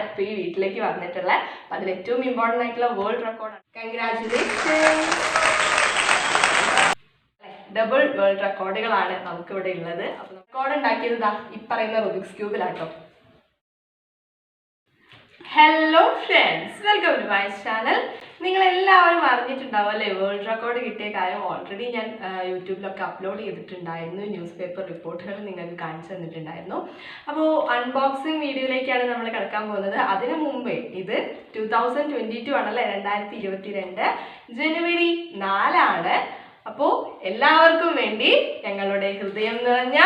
ഇപ്പോൾ ഈ വീട്ടിലേക്ക് വന്നിട്ടുള്ളത്. അപ്പം അതിൽ ഏറ്റവും ഇമ്പോർട്ടൻ്റ് ആയിട്ടുള്ള വേൾഡ് റെക്കോർഡാണ്. കൺഗ്രാറ്റുലേഷൻസ്. ഡബിൾ വേൾഡ് റെക്കോർഡുകളാണ് നമുക്കിവിടെ ഉള്ളത്. അപ്പോൾ റെക്കോർഡ് ഉണ്ടാക്കിയത് ഈ പറയുന്ന റുബിക്സ് ക്യൂബിലാട്ടോ. Hello friends, welcome to my channel. നിങ്ങളെല്ലാവരും അറിഞ്ഞിട്ടുണ്ടാവും അല്ലേ, വേൾഡ് റെക്കോർഡ് കിട്ടിയ കാര്യം. ഓൾറെഡി ഞാൻ യൂട്യൂബിലൊക്കെ അപ്ലോഡ് ചെയ്തിട്ടുണ്ടായിരുന്നു. ന്യൂസ് പേപ്പർ റിപ്പോർട്ടുകൾ നിങ്ങൾക്ക് കാണിച്ചു തന്നിട്ടുണ്ടായിരുന്നു. അപ്പോൾ അൺബോക്സിങ് വീഡിയോയിലേക്കാണ് നമ്മൾ കിടക്കാൻ പോകുന്നത്. അതിനു മുമ്പേ ഇത് 2022 ആണല്ലേ, 2022 ജനുവരി 4 അപ്പോൾ എല്ലാവർക്കും വേണ്ടി ഞങ്ങളുടെ ഹൃദയം നിറഞ്ഞ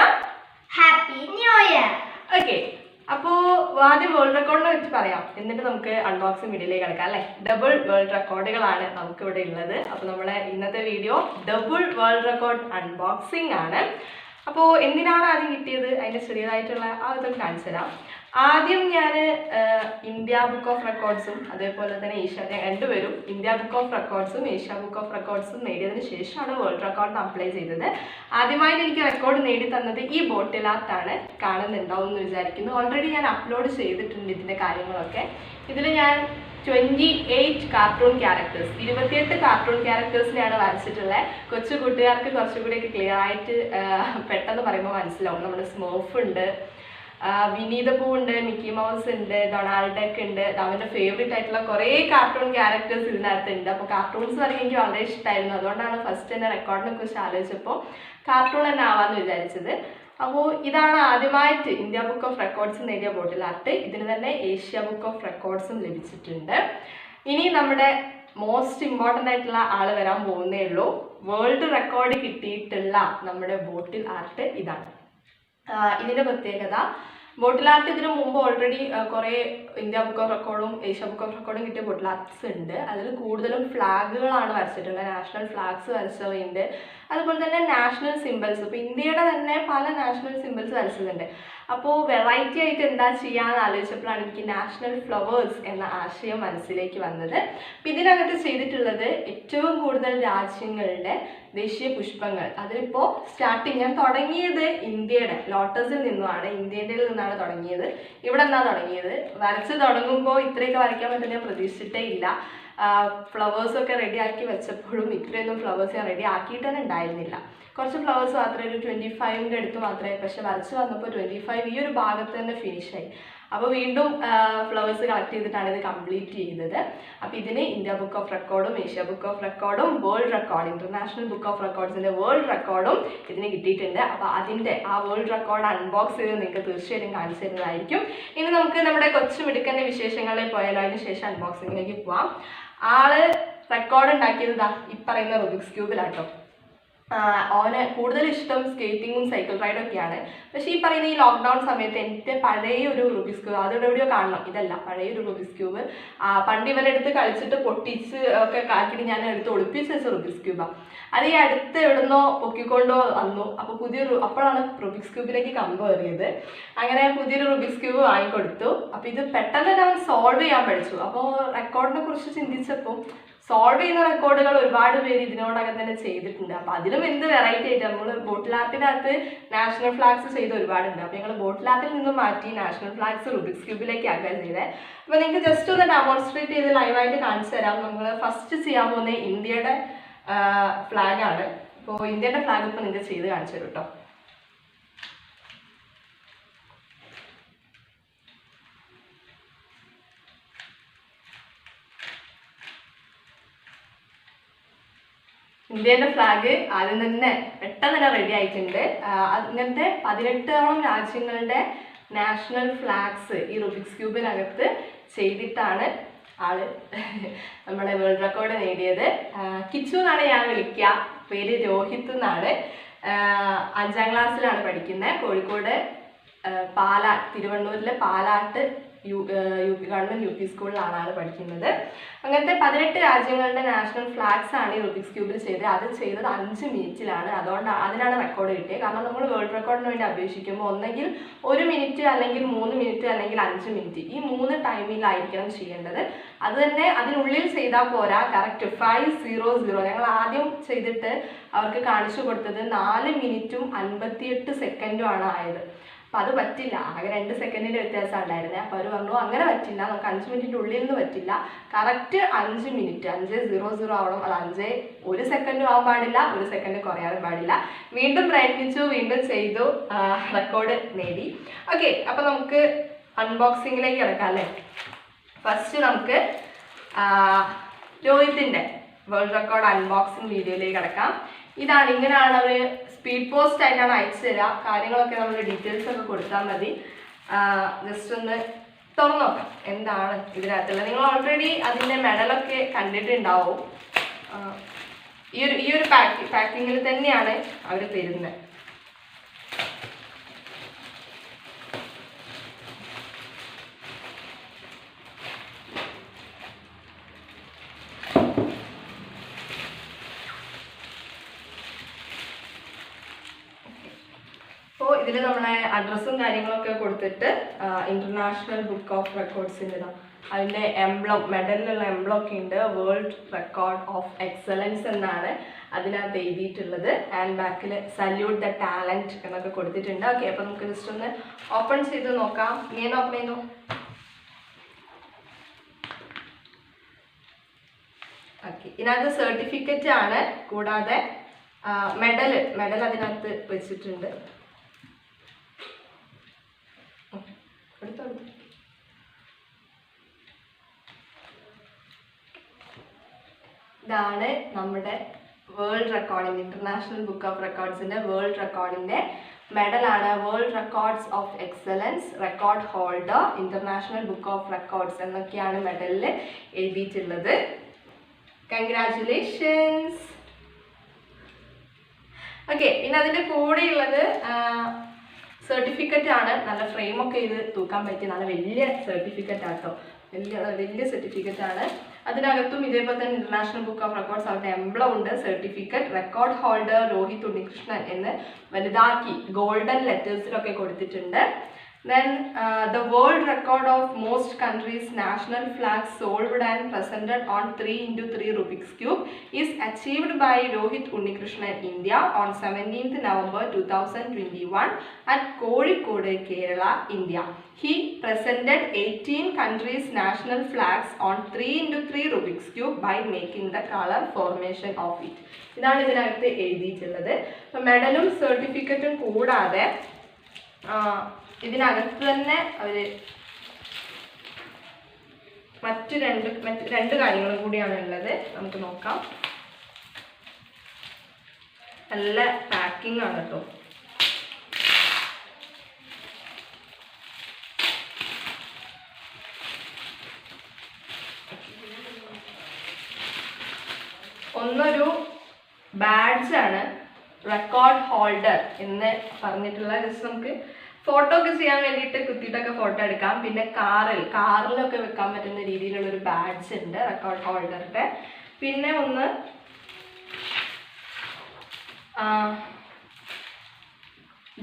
ഹാപ്പി ന്യൂ ഇയർ. ഓക്കെ, അപ്പോൾ ആദ്യം വേൾഡ് റെക്കോർഡിനെ വെച്ച് പറയാം, എന്നിട്ട് നമുക്ക് അൺബോക്സിംഗ് വീഡിയോയിലേക്ക് കിടക്കാം അല്ലേ. ഡബിൾ വേൾഡ് റെക്കോർഡുകളാണ് നമുക്കിവിടെ ഉള്ളത്. അപ്പോൾ നമ്മളെ ഇന്നത്തെ video double world record unboxing ആണ്. അപ്പോൾ എന്തിനാണ് ആദ്യം കിട്ടിയത്, അതിൻ്റെ ചെറിയതായിട്ടുള്ള ആ ഇതൊക്കെ കാണിച്ചു തരാം. ആദ്യം ഞാൻ ഇന്ത്യ ബുക്ക് ഓഫ് റെക്കോർഡ്സും അതേപോലെ തന്നെ രണ്ടുപേരും ഇന്ത്യ ബുക്ക് ഓഫ് റെക്കോർഡ്സും ഏഷ്യ ബുക്ക് ഓഫ് റെക്കോർഡ്സും നേടിയതിന് ശേഷമാണ് വേൾഡ് റെക്കോർഡിന് അപ്ലൈ ചെയ്തത്. ആദ്യമായിട്ട് എനിക്ക് റെക്കോർഡ് നേടി തന്നത് ഈ ബോട്ടിൽ ആർട്ടാണ്. കാണുന്നുണ്ടാവും എന്ന് വിചാരിക്കുന്നു. ഓൾറെഡി ഞാൻ അപ്ലോഡ് ചെയ്തിട്ടുണ്ട് ഇതിൻ്റെ കാര്യങ്ങളൊക്കെ. ഇതിൽ ഞാൻ 28 കാർട്ടൂൺ ക്യാരക്ടേഴ്സ്, 28 കാർട്ടൂൺ ക്യാരക്ടേഴ്സിനെയാണ് വരച്ചിട്ടുള്ളത്. കൊച്ചു കൂട്ടുകാർക്ക് കുറച്ചുകൂടിയൊക്കെ ക്ലിയർ ആയിട്ട് പെട്ടെന്ന് പറയുമ്പോൾ മനസ്സിലാവും. നമ്മുടെ സ്മോഫ് ഉണ്ട്, വിനീത പൂ ഉണ്ട്, മിക്കി മൗസ് ഉണ്ട്, ഡൊണാൾഡ് ഡക്ക് ഉണ്ട്. അവൻ്റെ ഫേവറേറ്റ് ആയിട്ടുള്ള കുറേ കാർട്ടൂൺ ക്യാരക്ടേഴ്സ് ഇതിനകത്തുണ്ട്. അപ്പോൾ കാർട്ടൂൺസ് പറയുമ്പോൾ എനിക്ക് വളരെ ഇഷ്ടമായിരുന്നു. അതുകൊണ്ടാണ് ഫസ്റ്റ് തന്നെ റെക്കോർഡിനെ കുറിച്ച് ആലോചിച്ചപ്പോൾ കാർട്ടൂൺ തന്നെ ആവാമെന്ന് വിചാരിച്ചത്. അപ്പോൾ ഇതാണ് ആദ്യമായിട്ട് ഇന്ത്യ ബുക്ക് ഓഫ് റെക്കോർഡ്സ് നേടിയ ബോട്ടിൽ ആർട്ട്. ഇതിന് തന്നെ ഏഷ്യ ബുക്ക് ഓഫ് റെക്കോർഡ്സും ലഭിച്ചിട്ടുണ്ട്. ഇനി നമ്മുടെ മോസ്റ്റ് ഇമ്പോർട്ടൻ്റ് ആയിട്ടുള്ള ആൾ വരാൻ പോകുന്നേ ഉള്ളൂ. വേൾഡ് റെക്കോർഡ് കിട്ടിയിട്ടുള്ള നമ്മുടെ ബോട്ടിൽ ആർട്ട് ഇതാണ്. ഇതിൻ്റെ പ്രത്യേകത, ബോട്ടിൽ ആർട്ട് ഇതിനു മുമ്പ് ഓൾറെഡി കുറേ ഇന്ത്യ ബുക്ക് ഓഫ് റെക്കോർഡും ഏഷ്യ ബുക്ക് ഓഫ് റെക്കോർഡും കിട്ടിയ ബോട്ടിൽ ആർട്ട്സ് ഉണ്ട്. അതിൽ കൂടുതലും ഫ്ലാഗുകളാണ് വരച്ചിട്ടുള്ളത്. നാഷണൽ ഫ്ലാഗ്സ് വരച്ചവയുണ്ട്, അതുപോലെ തന്നെ നാഷണൽ സിമ്പിൾസ്. ഇപ്പോൾ ഇന്ത്യയുടെ തന്നെ പല നാഷണൽ സിമ്പിൾസ് വരച്ചതുണ്ട്. അപ്പോൾ വെറൈറ്റി ആയിട്ട് എന്താ ചെയ്യാമെന്ന് ആലോചിച്ചപ്പോഴാണ് എനിക്ക് നാഷണൽ ഫ്ലവേഴ്സ് എന്ന ആശയം മനസ്സിലേക്ക് വന്നത്. അപ്പം ഇതിനകത്ത് ചെയ്തിട്ടുള്ളത് ഏറ്റവും കൂടുതൽ രാജ്യങ്ങളുടെ ദേശീയ പുഷ്പങ്ങൾ. അതിലിപ്പോൾ സ്റ്റാർട്ടിങ് ഞാൻ തുടങ്ങിയത് ഇന്ത്യയുടെ ലോട്ടസിൽ നിന്നുമാണ്. ഇന്ത്യയിൽ നിന്നാണ് തുടങ്ങിയത്. ഇവിടെ നിന്നാണ് തുടങ്ങിയത്. വരച്ച് തുടങ്ങുമ്പോൾ ഇത്രയൊക്കെ വരയ്ക്കാൻ പറ്റുന്ന ഞാൻ പ്രതീക്ഷിച്ചിട്ടേ ഇല്ല. ഫ്ലവേഴ്സൊക്കെ റെഡിയാക്കി വെച്ചപ്പോഴും ഇത്രയൊന്നും ഫ്ലവേഴ്സ് ഞാൻ റെഡി ആക്കിയിട്ട് തന്നെ ഉണ്ടായിരുന്നില്ല. കുറച്ച് ഫ്ലവേഴ്സ് മാത്രമേ, ഒരു 25ൻ്റെ അടുത്ത് മാത്രമേ. പക്ഷെ വരച്ച് വന്നപ്പോൾ 25 ഈ ഒരു ഭാഗത്ത് തന്നെ ഫിനിഷായി. അപ്പോൾ വീണ്ടും ഫ്ലവേഴ്സ് കളക്ട് ചെയ്തിട്ടാണ് ഇത് കംപ്ലീറ്റ് ചെയ്തത്. അപ്പോൾ ഇതിന് ഇന്ത്യ ബുക്ക് ഓഫ് റെക്കോർഡും ഏഷ്യ ബുക്ക് ഓഫ് റെക്കോർഡും world record, international book of റെക്കോർഡ്സിൻ്റെ വേൾഡ് റെക്കോർഡും ഇതിന് കിട്ടിയിട്ടുണ്ട്. അപ്പോൾ അതിൻ്റെ ആ വേൾഡ് റെക്കോർഡ് അൺബോക്സ് ചെയ്ത് നിങ്ങൾക്ക് തീർച്ചയായിട്ടും കാണിച്ചു തരുന്നതായിരിക്കും. ഇനി നമുക്ക് നമ്മുടെ കൊച്ചു മിടുക്കൻ്റെ വിശേഷങ്ങളിൽ പോയാലോ. അതിന് ശേഷം അൺബോക്സിങ്ങിലേക്ക് പോവാം. ആള് റെക്കോർഡ് ഉണ്ടാക്കിയത് ഈ പറയുന്ന റുബിക്സ് ക്യൂബിലാട്ടോ. ഓന് കൂടുതൽ ഇഷ്ടം സ്കേറ്റിങ്ങും സൈക്കിൾ റൈഡൊക്കെയാണ്. പക്ഷേ ഈ പറയുന്ന ഈ ലോക്ക്ഡൗൺ സമയത്ത് എൻ്റെ പഴയ ഒരു റുബിക്സ് ക്യൂബ്, അതോടെ എവിടെയോ കാണണം, ഇതല്ല പഴയൊരു റുബിക്സ് ക്യൂബ്, പണ്ട് ഇവരെടുത്ത് കളിച്ചിട്ട് പൊട്ടിച്ച് ഒക്കെ കാക്കിയിട്ട് ഞാൻ എടുത്ത് ഒളിപ്പിച്ച് വെച്ച റുബിക്സ് ക്യൂബാണ്. അത് ഈ അടുത്ത് എവിടുന്നോ പൊക്കിക്കൊണ്ടോ വന്നു. അപ്പോൾ അപ്പോഴാണ് റുബിക്സ് ക്യൂബിലേക്ക് കമ്പേറിയത്. അങ്ങനെ പുതിയൊരു റുബിക്സ് ക്യൂബ് വാങ്ങിക്കൊടുത്തു. അപ്പോൾ ഇത് പെട്ടെന്ന് തന്നെ അവൻ സോൾവ് ചെയ്യാൻ പഠിച്ചു. അപ്പോൾ റെക്കോർഡിനെ കുറിച്ച് ചിന്തിച്ചപ്പോൾ സോൾവ് ചെയ്യുന്ന റെക്കോർഡുകൾ ഒരുപാട് പേര് ഇതിനോടകം തന്നെ ചെയ്തിട്ടുണ്ട്. അപ്പോൾ അതിലും എന്ത് വെറൈറ്റി ആയിട്ട് നമ്മൾ ബോട്ടിൽ ആർട്ടിനകത്ത് നാഷണൽ ഫ്ലാഗ്സ് ചെയ്ത് ഒരുപാടുണ്ട്. അപ്പോൾ ഞങ്ങൾ ബോട്ടിൽ ആർട്ടിൽ നിന്നും മാറ്റി നാഷണൽ ഫ്ലാഗ്സ് റുബിക്സ് ക്യൂബിലേക്ക് ആക്കുകയാണ് ചെയ്തത്. അപ്പോൾ നിങ്ങൾക്ക് ജസ്റ്റ് ഒന്ന് ഡെമോൺസ്ട്രേറ്റ് ചെയ്ത് ലൈവായിട്ട് കാണിച്ചു തരാം. നമ്മൾ ഫസ്റ്റ് ചെയ്യാൻ പോകുന്ന ഇന്ത്യയുടെ ഫ്ലാഗാണ്. അപ്പോൾ ഇന്ത്യയുടെ ഫ്ലാഗ് ഇപ്പോൾ നിങ്ങൾക്ക് ചെയ്ത് കാണിച്ചു തരും കേട്ടോ. ഇന്ത്യൻ്റെ ഫ്ലാഗ് ആദ്യം തന്നെ പെട്ടെന്ന് തന്നെ റെഡി ആയിട്ടുണ്ട്. ഇങ്ങനത്തെ 18ഓളം രാജ്യങ്ങളുടെ നാഷണൽ ഫ്ലാഗ്സ് ഈ റുബിക്സ് ക്യൂബിനകത്ത് ചെയ്തിട്ടാണ് ആള് നമ്മുടെ വേൾഡ് റെക്കോർഡ് നേടിയത്. കിച്ചു എന്നാണ് ഞാൻ വിളിക്കുക. പേര് രോഹിത് എന്നാണ്. 5ാം ക്ലാസ്സിലാണ് പഠിക്കുന്നത്. കോഴിക്കോട് തിരുവണ്ണൂരിലെ പാലാട്ട് ഗവൺമെൻറ് UP സ്കൂളിലാണ് ആൾ പഠിക്കുന്നത്. അങ്ങനത്തെ 18 രാജ്യങ്ങളുടെ നാഷണൽ ഫ്ലാഗ്സ് ആണ് ഈ റുബിക്സ് ക്യൂബിൽ ചെയ്തത്. അത് ചെയ്തത് 5 മിനിറ്റിലാണ്. അതിനാണ് റെക്കോർഡ് കിട്ടിയത്. കാരണം നമ്മൾ വേൾഡ് റെക്കോർഡിന് വേണ്ടി അപേക്ഷിക്കുമ്പോൾ ഒന്നെങ്കിൽ 1 മിനിറ്റ്, അല്ലെങ്കിൽ 3 മിനിറ്റ്, അല്ലെങ്കിൽ 5 മിനിറ്റ്, ഈ 3 ടൈമിലായിരിക്കണം ചെയ്യേണ്ടത്. അത് തന്നെ അതിനുള്ളിൽ ചെയ്താൽ പോരാ. കറക്റ്റ് 5:00 ഞങ്ങൾ ആദ്യം ചെയ്തിട്ട് അവർക്ക് കാണിച്ചു കൊടുത്തത് 4 മിനിറ്റും 58 സെക്കൻഡും ആണ് ആയത്. അപ്പം അത് പറ്റില്ല, ആകെ 2 സെക്കൻഡിൻ്റെ വ്യത്യാസം ഉണ്ടായിരുന്നത്. അപ്പോൾ അവർ പറഞ്ഞു അങ്ങനെ പറ്റില്ല, നമുക്ക് 5 മിനിറ്റിൻ്റെ ഉള്ളിൽ നിന്ന് പറ്റില്ല, കറക്റ്റ് 5 മിനിറ്റ് 5:00 ആവണം. അത് 1 സെക്കൻഡും ആവാൻ പാടില്ല, 1 സെക്കൻഡ് കുറയാനും പാടില്ല. വീണ്ടും പ്രയത്നിച്ചു, വീണ്ടും ചെയ്തു, റെക്കോർഡ് നേടി. ഓക്കെ, അപ്പോൾ നമുക്ക് അൺബോക്സിങ്ങിലേക്ക് കിടക്കാം അല്ലേ. ഫസ്റ്റ് നമുക്ക് രോഹിത്തിൻ്റെ വേൾഡ് റെക്കോർഡ് അൺബോക്സിങ് വീഡിയോയിലേക്ക് കിടക്കാം. ഇങ്ങനെയാണ് അവർ സ്പീഡ് പോസ്റ്റ് ആയിട്ടാണ് അയച്ചു തരിക. കാര്യങ്ങളൊക്കെ നമ്മൾ ഡീറ്റെയിൽസ് ഒക്കെ കൊടുത്താൽ മതി. ജസ്റ്റ് ഒന്ന് തുറന്നു നോക്കാം എന്താണ് ഇതിനകത്തുള്ളത്. നിങ്ങൾ ഓൾറെഡി അതിൻ്റെ മെഡലൊക്കെ കണ്ടിട്ടുണ്ടാവും. ഈ ഒരു പാക്കിങ്ങിൽ തന്നെയാണ് അവർ തരുന്നത്. അപ്പോൾ ഇതിൽ നമ്മളെ അഡ്രസ്സും കാര്യങ്ങളൊക്കെ കൊടുത്തിട്ട് ഇൻ്റർനാഷണൽ ബുക്ക് ഓഫ് റെക്കോർഡ്സിൻ്റെ അതിൻ്റെ എംബ്ലം, മെഡലിലുള്ള എംബ്ലം ഒക്കെ ഉണ്ട്. വേൾഡ് റെക്കോർഡ് ഓഫ് എക്സലൻസ് എന്നാണ് അതിനകത്ത് എഴുതിയിട്ടുള്ളത്. ആൻഡ് ബാക്കിൽ സല്യൂട്ട് ദ ടാലൻറ്റ് എന്നൊക്കെ കൊടുത്തിട്ടുണ്ട്. ഓക്കെ, അപ്പോൾ നമുക്ക് ജസ്റ്റ് ഒന്ന് ഓപ്പൺ ചെയ്ത് നോക്കാം. ഇങ്ങനെ ഓപ്പൺ ചെയ്തു. ഓക്കെ, ഇതിനകത്ത് സർട്ടിഫിക്കറ്റ് ആണ്, കൂടാതെ മെഡൽ അതിനകത്ത് വെച്ചിട്ടുണ്ട്. ഇതാണ് നമ്മുടെ വേൾഡ് റെക്കോർഡിൻ്റെ, ഇൻ്റർനാഷണൽ ബുക്ക് ഓഫ് റെക്കോർഡ്സിൻ്റെ വേൾഡ് റെക്കോർഡിൻ്റെ മെഡലാണ്. World records of excellence, record holder, international book of records എന്നൊക്കെയാണ് മെഡലിൽ എഴുതിയിട്ടുള്ളത്. കൺഗ്രാറ്റുലേഷൻസ്. ഓക്കെ, പിന്നെ അതിൻ്റെ കൂടെയുള്ളത് സർട്ടിഫിക്കറ്റ് ആണ്. നല്ല ഫ്രെയിമൊക്കെ ചെയ്ത് തൂക്കാൻ പറ്റിയ നല്ല വലിയ സർട്ടിഫിക്കറ്റ് ആട്ടോ, വലിയ സർട്ടിഫിക്കറ്റ് ആണ്. അതിനകത്തും ഇതേപോലെ തന്നെ ഇൻ്റർനാഷണൽ ബുക്ക് ഓഫ് റെക്കോർഡ്സ് അവരുടെ എംബ്ലം ഉണ്ട്. Certificate, record holder Rohit Unnikrishnan എന്ന് വലുതാക്കി ഗോൾഡൻ ലെറ്റേഴ്സിലൊക്കെ കൊടുത്തിട്ടുണ്ട്. Then the world record of most countries' national flags solved and presented on 3x3 Rubik's Cube is achieved by Rohit Unnikrishnan, India on 17th November 2021 at Kozhikode, Kerala, India. He presented 18 countries' national flags on 3x3 Rubik's Cube by making the color formation of it. ഇതാണ് ഇതിനകത്ത് എഴുതിയിട്ടുള്ളത്. അപ്പോൾ മെഡലും സർട്ടിഫിക്കറ്റും കൂടാതെ ഇതിനകത്ത് തന്നെ അവർ മറ്റ് രണ്ട് കാര്യങ്ങളും കൂടിയാണ് ഉള്ളത്. നമുക്ക് നോക്കാം. നല്ല പാക്കിംഗ് ആണ് കേട്ടോ. ഒന്നൊരു ബാഡ്ജാണ്, റെക്കോർഡ് ഹോൾഡർ എന്ന് പറഞ്ഞിട്ടുള്ള. ജസ്റ്റ് നമുക്ക് ഫോട്ടോ ഒക്കെ ചെയ്യാൻ വേണ്ടിയിട്ട് കുത്തിയിട്ടൊക്കെ ഫോട്ടോ എടുക്കാം. പിന്നെ കാറിലൊക്കെ വെക്കാൻ പറ്റുന്ന രീതിയിലുള്ളൊരു ബാഡ്ജ് ഉണ്ട് റെക്കോർഡ് ഹോൾഡറിൻ്റെ. പിന്നെ ഒന്ന്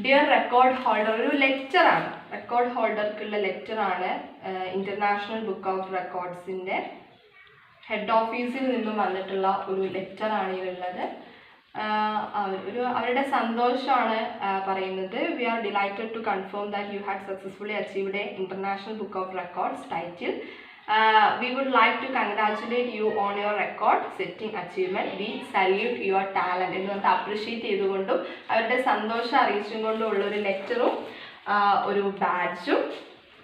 ഡിയർ റെക്കോർഡ് ഹോൾഡർ, ഒരു ലെറ്ററാണ്, റെക്കോർഡ് ഹോൾഡർക്കുള്ള ലെറ്ററാണ്. ഇൻ്റർനാഷണൽ ബുക്ക് ഓഫ് റെക്കോർഡ്സിൻ്റെ ഹെഡ് ഓഫീസിൽ നിന്നും വന്നിട്ടുള്ള ഒരു ലെറ്ററാണ് ഇതിലുള്ളത്. അവരുടെ സന്തോഷമാണ് പറയുന്നത്. We are delighted to confirm that you had successfully achieved a international book of records title. We would like to congratulate you on your record setting achievement. We salute your talent എന്ന് പറഞ്ഞിട്ട് appreciate ചെയ്തുകൊണ്ടും അവരുടെ സന്തോഷം അറിയിച്ചും കൊണ്ടും ഉള്ളൊരു ലെറ്ററും ഒരു ബാഡ്ജും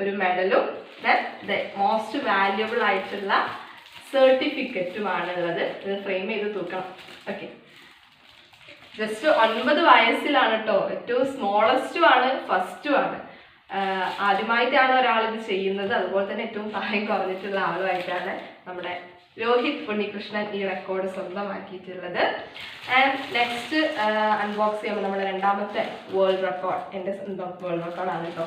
ഒരു മെഡലും the most valuable ആയിട്ടുള്ള സർട്ടിഫിക്കറ്റുമാണുള്ളത്. ഇത് ഫ്രെയിം ചെയ്ത് തൂക്കണം. ഓക്കെ, ജസ്റ്റ് 9 വയസ്സിലാണ് കേട്ടോ. ഏറ്റവും സ്മോളസ്റ്റുമാണ്, ഫസ്റ്റുമാണ്. ആദ്യമായിട്ടാണ് ഒരാളിത് ചെയ്യുന്നത്. അതുപോലെ തന്നെ ഏറ്റവും പ്രായം കുറഞ്ഞിട്ടുള്ള ആളുമായിട്ടാണ് നമ്മുടെ രോഹിത് ഉണ്ണികൃഷ്ണൻ ഈ റെക്കോർഡ് സ്വന്തമാക്കിയിട്ടുള്ളത്. ആൻഡ് നെക്സ്റ്റ് അൺബോക്സ് ചെയ്യുമ്പോൾ നമ്മുടെ രണ്ടാമത്തെ വേൾഡ് റെക്കോർഡ്, എൻ്റെ സ്വന്തം വേൾഡ് റെക്കോർഡാണ് കേട്ടോ.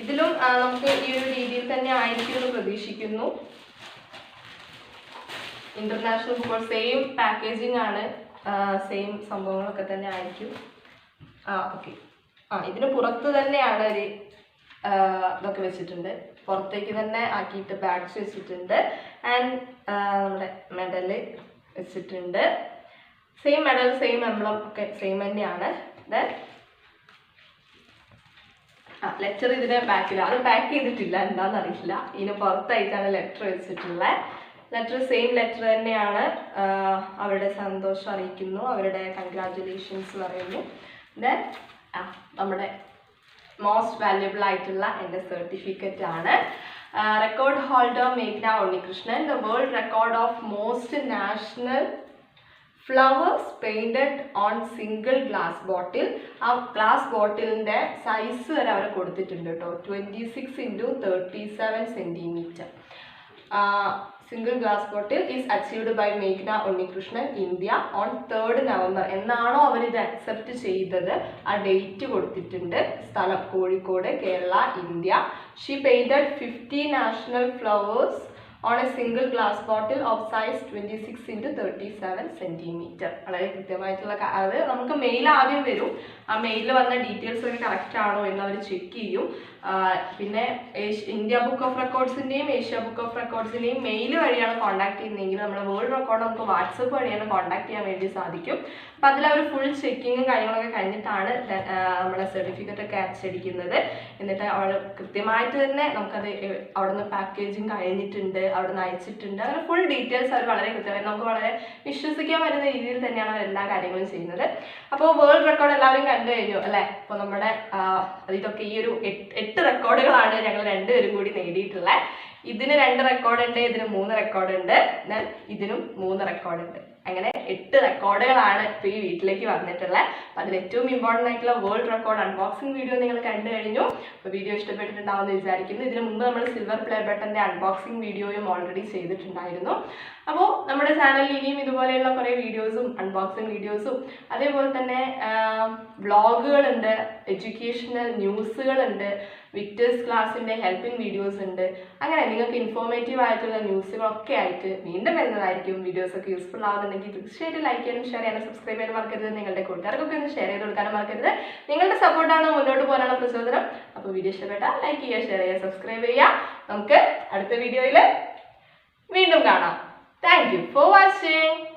ഇതിലും നമുക്ക് ഈ ഒരു രീതിയിൽ തന്നെ ആയിരിക്കുമെന്ന് പ്രതീക്ഷിക്കുന്നു. ഇൻ്റർനാഷണൽ ബുക്ക് സെയിം പാക്കേജിങ് ആണ്, സെയിം സംഭവങ്ങളൊക്കെ തന്നെ ആയിരിക്കും. ഓക്കെ, ഇതിന് പുറത്ത് തന്നെയാണ് ഒരു ഇതൊക്കെ വെച്ചിട്ടുണ്ട്, പുറത്തേക്ക് തന്നെ ആക്കിയിട്ട് ബാഗ്സ് വെച്ചിട്ടുണ്ട്. ആൻഡ് നമ്മുടെ മെഡല് വെച്ചിട്ടുണ്ട്. സെയിം മെഡൽ, സെയിം എംബ്ലം ഒക്കെ സെയിം തന്നെയാണ്. ദെൻ ലെറ്റർ ഇതിന്റെ ബാക്കിൽ അത് പാക്ക് ചെയ്തിട്ടില്ല, എന്താണെന്ന് അറിയില്ല. ഇതിന് പുറത്തായിട്ടാണ് ലെറ്റർ വെച്ചിട്ടുള്ളത്. ലെറ്റർ സെയിം ലെറ്റർ തന്നെയാണ്. അവരുടെ സന്തോഷം അറിയിക്കുന്നു, അവരുടെ കൺഗ്രാറ്റുലേഷൻസ് പറയുന്നു. ദെൻ നമ്മുടെ മോസ്റ്റ് വാല്യുബിൾ ആയിട്ടുള്ള എൻ്റെ സർട്ടിഫിക്കറ്റ് ആണ്. റെക്കോർഡ് ഹോൾഡർ മേഘ്ന Unnikrishnan, the world record of most national flowers painted on single glass bottle. ആ ഗ്ലാസ് ബോട്ടിലിൻ്റെ സൈസ് വരെ അവർ കൊടുത്തിട്ടുണ്ട് കേട്ടോ, 26x37 centimetre. Single glass bottle is achieved by മേഘ്ന Unnikrishnan, India, on 3rd November. എന്നാണോ അവരിത് അക്സെപ്റ്റ് ചെയ്തത് ആ ഡേറ്റ് കൊടുത്തിട്ടുണ്ട്. സ്ഥലം Kozhikode, Kerala, India. She painted 50 national flowers on A single glass bottle of size 26x37 centimetre. വളരെ കൃത്യമായിട്ടുള്ള അത് നമുക്ക് മെയിൽ ആദ്യം വരും. ആ മെയിലിൽ വന്ന ഡീറ്റെയിൽസ് ഒക്കെ കറക്റ്റ് ആണോ എന്ന് അവർ ചെക്ക് ചെയ്യും. പിന്നെ ഇന്ത്യ ബുക്ക് ഓഫ് റെക്കോർഡ്സിൻ്റെയും ഏഷ്യ ബുക്ക് ഓഫ് റെക്കോർഡ്സിൻ്റെയും മെയിൽ വഴിയാണ് കോൺടാക്ട് ചെയ്യുന്നതെങ്കിൽ നമ്മുടെ വേൾഡ് റെക്കോർഡ് നമുക്ക് വാട്സപ്പ് വഴിയാണ് കോൺടാക്ട് ചെയ്യാൻ വേണ്ടി സാധിക്കും. അപ്പം അതിൽ അവർ ഫുൾ ചെക്കിങ്ങും കാര്യങ്ങളൊക്കെ കഴിഞ്ഞിട്ടാണ് നമ്മുടെ സർട്ടിഫിക്കറ്റ് ഒക്കെ അച്ചടിക്കുന്നത്. എന്നിട്ട് അവൾ കൃത്യമായിട്ട് തന്നെ നമുക്കത് അവിടെ നിന്ന് പാക്കേജിങ് കഴിഞ്ഞിട്ടുണ്ട്, അവിടെ നിന്ന് അയച്ചിട്ടുണ്ട്, അങ്ങനെ ഫുൾ ഡീറ്റെയിൽസ് അവർ വളരെ കൃത്യമായി നമുക്ക് വളരെ വിശ്വസിക്കാൻ പറ്റുന്ന രീതിയിൽ തന്നെയാണ് അവർ എല്ലാ കാര്യങ്ങളും ചെയ്യുന്നത്. അപ്പോൾ വേൾഡ് റെക്കോർഡ് എല്ലാവരും കണ്ടു കഴിഞ്ഞു അല്ലേ? അപ്പോൾ നമ്മുടെ ഇതൊക്കെ ഈ ഒരു 8 റെക്കോർഡുകളാണ് ഞങ്ങൾ രണ്ടുപേരും കൂടി നേടിയിട്ടുള്ളത്. ഇതിന് 2 റെക്കോർഡുണ്ട്, ഇതിന് 3 റെക്കോർഡുണ്ട്, ദെൻ ഇതിനും 3 റെക്കോർഡുണ്ട്. അങ്ങനെ 8 റെക്കോർഡുകളാണ് ഇപ്പോൾ ഈ വീട്ടിലേക്ക് വന്നിട്ടുള്ളത്. അപ്പം അതിൽ ഏറ്റവും ഇമ്പോർട്ടൻ്റ് ആയിട്ടുള്ള വേൾഡ് റെക്കോർഡ് അൺബോക്സിംഗ് വീഡിയോ നിങ്ങൾ കണ്ടു കഴിഞ്ഞു. അപ്പോൾ വീഡിയോ ഇഷ്ടപ്പെട്ടിട്ടുണ്ടാവുമെന്ന് വിചാരിക്കുന്നു. ഇതിന് മുമ്പ് നമ്മൾ സിൽവർ പ്ലേ ബട്ടൻ്റെ അൺബോക്സിംഗ് വീഡിയോയും ഓൾറെഡി ചെയ്തിട്ടുണ്ടായിരുന്നു. അപ്പോൾ നമ്മുടെ ചാനലിൽ ഇനിയും ഇതുപോലെയുള്ള കുറേ വീഡിയോസും അൺബോക്സിംഗ് വീഡിയോസും അതേപോലെ തന്നെ വ്ളോഗുകളുണ്ട്, എഡ്യൂക്കേഷണൽ ന്യൂസുകളുണ്ട്, വിക്ടേഴ്സ് ക്ലാസ്സിൻ്റെ ഹെൽപ്പിംഗ് വീഡിയോസ് ഉണ്ട്. അങ്ങനെ നിങ്ങൾക്ക് ഇൻഫോർമേറ്റീവ് ആയിട്ടുള്ള ന്യൂസുകളൊക്കെ ആയിട്ട് വീണ്ടും വരുന്നതായിരിക്കും. വീഡിയോസൊക്കെ യൂസ്ഫുൾ ആവുന്നുണ്ടെങ്കിൽ തീർച്ചയായിട്ടും ലൈക്ക് ചെയ്യാനും ഷെയർ ചെയ്യാനും സബ്സ്ക്രൈബ് ചെയ്യാനും മറക്കരുത്. നിങ്ങളുടെ കൂട്ടുകാർക്കൊക്കെ ഒന്ന് ഷെയർ ചെയ്ത് കൊടുക്കാനും മറക്കരുത്. നിങ്ങളുടെ സപ്പോർട്ടാണ് മുന്നോട്ട് പോകാനുള്ള പ്രചോദനം. അപ്പോൾ വീഡിയോ ഇഷ്ടപ്പെട്ടാൽ ലൈക്ക് ചെയ്യുക, ഷെയർ ചെയ്യുക, സബ്സ്ക്രൈബ് ചെയ്യുക. നമുക്ക് അടുത്ത വീഡിയോയിൽ വീണ്ടും കാണാം. Thank you for watching.